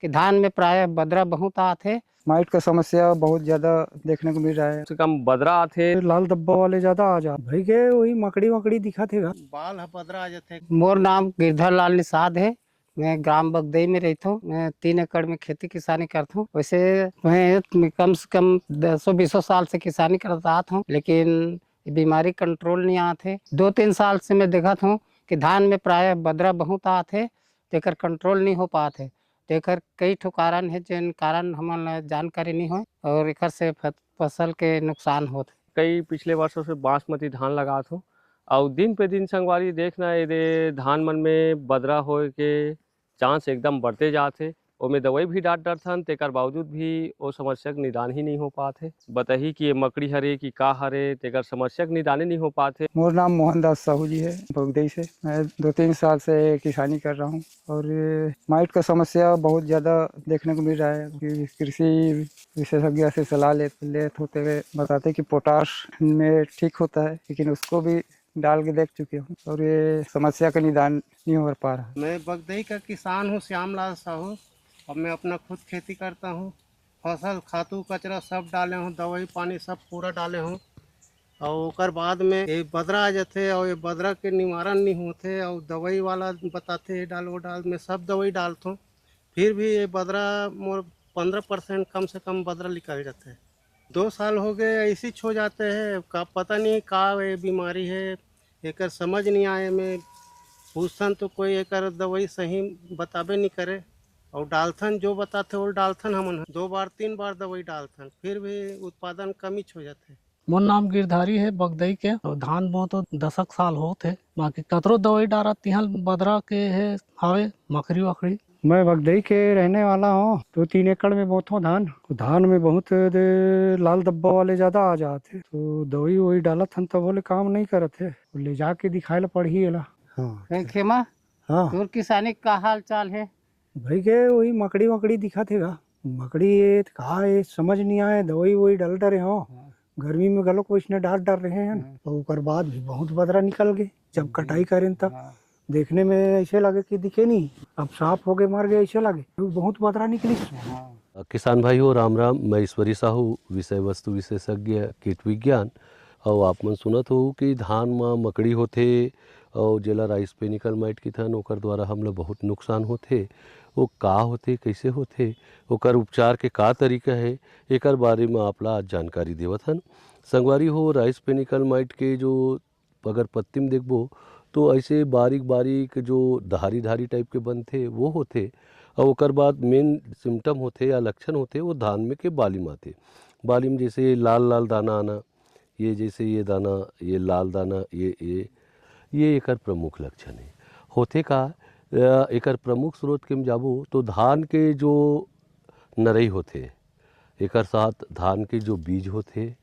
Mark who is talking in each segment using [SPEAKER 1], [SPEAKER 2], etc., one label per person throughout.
[SPEAKER 1] कि धान में प्राय बदरा बहुत आथे।
[SPEAKER 2] माइट का समस्या बहुत ज्यादा देखने को मिल रहा है।
[SPEAKER 3] कम बदरा आथे,
[SPEAKER 2] लाल धब्बा वाले ज्यादा आ जा भाई के वही मकड़ी वकड़ी दिखा थे।
[SPEAKER 1] बाल बदरा आ जाते। मोर नाम गिरधर लाल निषाद है। मैं ग्राम बगदई में रहता हूँ। मैं 3 एकड़ में खेती किसानी करता हूँ। वैसे मैं कम से कम 100-200 साल से किसानी करता हूँ, लेकिन बीमारी कंट्रोल नहीं आते। 2-3 साल से मैं देखा हूँ कि धान में प्राय बदरा बहुत आते, तेकर कंट्रोल नहीं हो पाते। तेकर कई ठो कारण है जिन कारण हमारे जानकारी नहीं हो और एक से फसल के नुकसान होते।
[SPEAKER 3] कई पिछले वर्षों से बासमती धान लगा थो और दिन पे दिन संगवारी देखना ये धान मन में बदरा होए के चांस एकदम बढ़ते जाते। ओमे दवाई भी डाट डरथन, तेकर बावजूद भी वो समस्या के निदान ही नहीं हो पाते। बताही कि ये मकड़ी हरे कि का हरे, तेकर समस्या के निदान ही नहीं हो पाते।
[SPEAKER 2] मोर नाम मोहनदास साहू जी है, बगदई से। मैं 2-3 साल से किसानी कर रहा हूँ और माइट का समस्या बहुत ज़्यादा देखने को मिल रहा है। कि कृषि विशेषज्ञ से सलाह ले होते हुए बताते कि पोटाश में ठीक होता है, लेकिन उसको भी डाल के देख चुके हूँ और ये समस्या का निदान नहीं हो पा रहा।
[SPEAKER 1] मैं बगदई का किसान हूँ, श्यामलाल साहू। अब मैं अपना खुद खेती करता हूँ। फसल खातू कचरा सब डाले हूँ, दवाई पानी सब पूरा डाले हूँ। और ओकर बाद में ये बदरा आ जाते और ये बदरा के निवारण नहीं होते और दवाई वाला बताते डाल वो डाल, मैं सब दवाई डालता हूँ। फिर भी ये बदरा मोर 15% कम से कम बदरा निकल जाते हैं। 2 साल हो गए ऐसे छो जाते हैं। का पता नहीं का ये बीमारी है, एक समझ नहीं आए। मैं पूछथन तो कोई एक दवाई सही बताबे नहीं करे और डालथन जो बताते वो डालथन। हमन 2 बार 3 बार दवाई डालथन, फिर भी उत्पादन कमी हो जाते।
[SPEAKER 4] मोर नाम गिरधारी है, बगदई के। और धान बो तो 10 साल होते, बाकी कतरो दवाई डारत तिहल बदरा के है हावे मकड़ी वकड़ी।
[SPEAKER 2] मैं बगदई के रहने वाला हूँ। 2-3 एकड़ में बोता हूँ धान। धान में बहुत लाल धब्बा वाले ज्यादा आ जाते, तो दवाई वही डालत हन तब बोले काम नहीं करते, ले जाके दिखाए ला पड़ी है। हाँ
[SPEAKER 1] खेमा,
[SPEAKER 2] हाँ
[SPEAKER 1] तोर किसानी का हाल चाल है?
[SPEAKER 2] भाई के वही मकड़ी वकड़ी दिखा थे। मकड़ी ये कहा ये समझ नहीं आए, दवाई वही डाल डरे हो। गर्मी में गलो को इसने डाल रहे हैं और उसके बाद भी बहुत बदरा निकल गए। जब कटाई करें तब देखने में ऐसे लगे कि दिखे नहीं, अब साफ हो गए मर गए ऐसे लगे, बहुत बदरा निकली।
[SPEAKER 5] किसान भाई हो राम राम। मैं ईश्वरी साहू, विषय वस्तु विशेषज्ञ कीट विज्ञान। और आप मन सुनत हो कि धान में मकड़ी होते और जेला राइस पेनिकल माइट की थन ओकर द्वारा हमला बहुत नुकसान होते। वो का होते, कैसे होते, ओकर उपचार के का तरीका है, एकर बारे में आपला आज जानकारी देवत हन। संगवारी हो राइस पेनिकल माइट के जो अगर पत्ती में देखबो तो ऐसे बारीक बारीक जो धारी धारी टाइप के बनते वो होते। और ओकर बाद मेन सिम्टम होते या लक्षण होते वो धान में के बाली में आते। बाली में जैसे लाल लाल दाना आना, ये जैसे ये दाना, ये लाल दाना, ये एकर प्रमुख लक्षण है। होते का एकर प्रमुख स्रोत के में जाबो तो धान के जो नरई होते, एकर साथ धान के जो बीज होते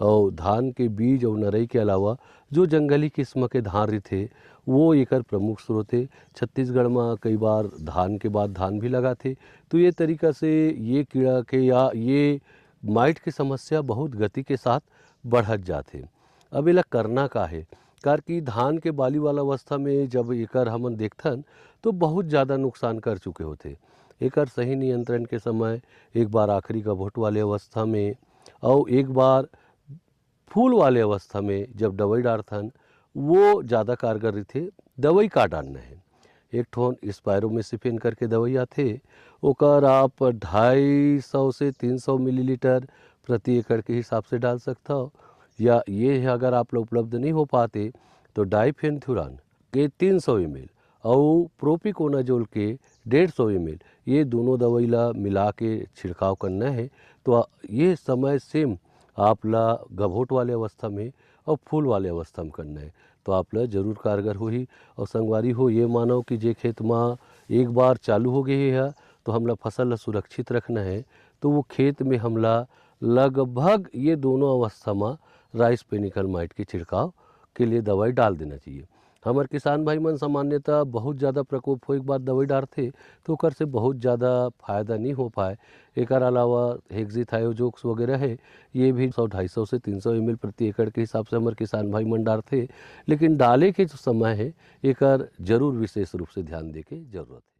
[SPEAKER 5] और धान के बीज और नरई के अलावा जो जंगली किस्म के धान रहते वो एकर प्रमुख स्रोत है। छत्तीसगढ़ में कई बार धान के बाद धान भी लगाते, तो ये तरीका से ये कीड़ा के या ये माइट की समस्या बहुत गति के साथ बढ़त जाते। अब एला करना का है, कार की धान के बाली वाला अवस्था में जब एकर हमन देखथन तो बहुत ज़्यादा नुकसान कर चुके होते। एकर सही नियंत्रण के समय एक बार आखिरी गभोट वाले अवस्था में और एक बार फूल वाले अवस्था में जब दवाई डालथन वो ज़्यादा कारगर रहते। दवाई का डालना है, एक ठोन स्पायरोमेसिफिन करके दवाई आते, ओकर आप 250 से 300 मिलीलीटर प्रति एकड़ के हिसाब से डाल सकता हो। या ये है अगर आप लोग उपलब्ध नहीं हो पाते तो डाइफेंथुरान के 300 ml और प्रोपिकोनाजोल के 150 ml, ये दोनों दवाई ला मिला के छिड़काव करना है। तो ये समय सेम आप ला गभोट वाले अवस्था में और फूल वाले अवस्था में करना है, तो आप ला जरूर कारगर होही। और संगवारी हो ये मानो कि जे खेत में एक बार चालू हो गई है तो हमला फसल ला सुरक्षित रखना है, तो वो खेत में हमला लगभग ये दोनों अवस्था में राइस पेनिकल माइट के छिड़काव के लिए दवाई डाल देना चाहिए। हमारे किसान भाई मन सामान्यतः बहुत ज़्यादा प्रकोप हो एक बार दवाई डालते तो ओकर से बहुत ज़्यादा फायदा नहीं हो पाए। एक अलावा हेक्सीथायोजोक्स वगैरह है, ये भी 100-250 से 300 ml प्रति एकड़ के हिसाब से हमारे किसान भाई मन डालते, लेकिन डाले के जो समय है एक जरूर विशेष रूप से ध्यान दे के जरूरत है।